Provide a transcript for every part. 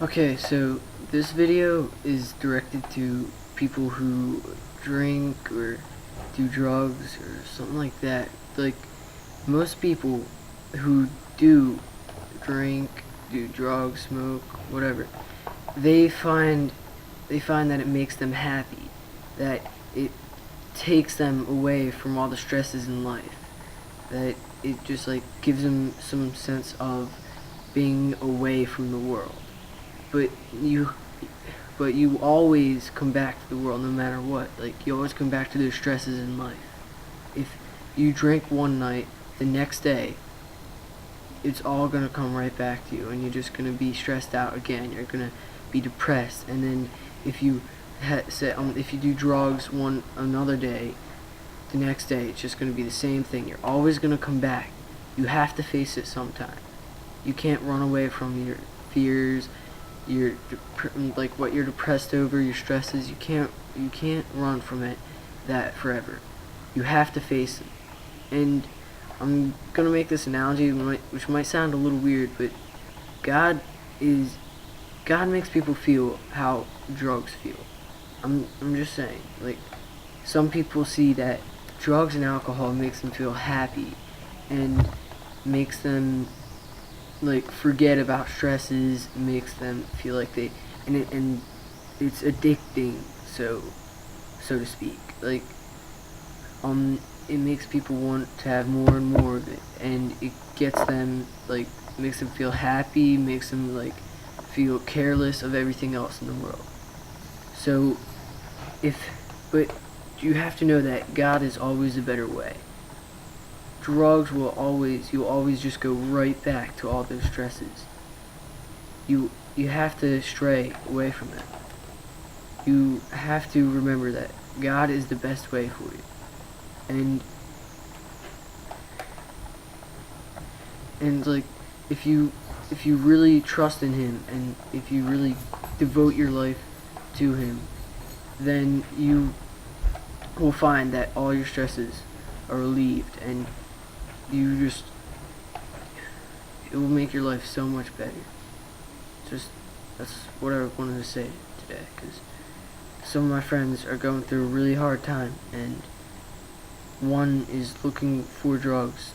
Okay, so this video is directed to people who drink or do drugs or something like that. Like, most people who do drink, do drugs, smoke, whatever, they find that it makes them happy, that it takes them away from all the stresses in life, that it just like gives them some sense of being away from the world. But you but you always come back to the world no matter what. Like, you always come back to those stresses in life. If you drink one night, the next day it's all gonna come right back to you, and you're just gonna be stressed out again. You're gonna be depressed, and then if you if you do drugs another day, the next day it's just gonna be the same thing. You're always gonna come back. You have to face it sometime. You can't run away from your fears, like what you're depressed over, your stresses. You can't run from that forever. You have to face it. And I'm gonna make this analogy, which might sound a little weird, but God makes people feel how drugs feel. I'm just saying, like, some people see that drugs and alcohol makes them feel happy and makes them like forget about stresses, makes them feel like and it's addicting, so to speak. Like, it makes people want to have more and more of it, and it gets them, like, makes them feel happy, makes them like feel careless of everything else in the world. So but you have to know that God is always a better way. Drugs you'll always just go right back to all those stresses. You have to stray away from it. You have to remember that God is the best way for you. And like, if you really trust in Him, and if you really devote your life to Him, then you will find that all your stresses are relieved, and it will make your life so much better. That's what I wanted to say today, because some of my friends are going through a really hard time, and one is looking towards drugs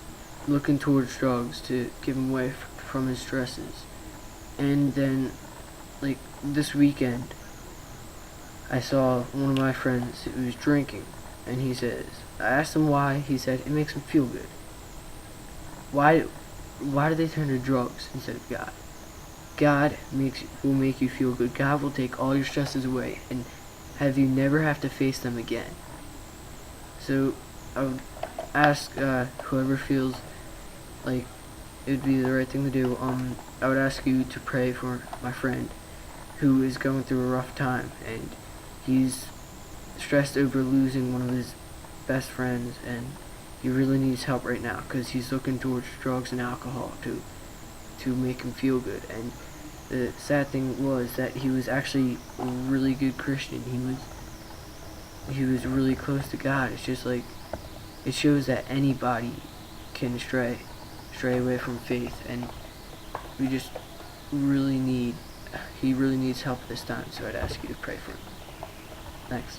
to give him away from his stresses. And then, like, this weekend, I saw one of my friends who was drinking, and I asked him why. He said it makes him feel good. Why do they turn to drugs instead of God? God will make you feel good. God will take all your stresses away and have you never have to face them again. So I would ask whoever feels like it would be the right thing to do, I would ask you to pray for my friend who is going through a rough time, and he's stressed over losing one of his best friends, and he really needs help right now because he's looking towards drugs and alcohol to make him feel good. And the sad thing was that he was actually a really good Christian. He was really close to God. It's just like, it shows that anybody can stray away from faith, and he really needs help this time. So I'd ask you to pray for him. Thanks.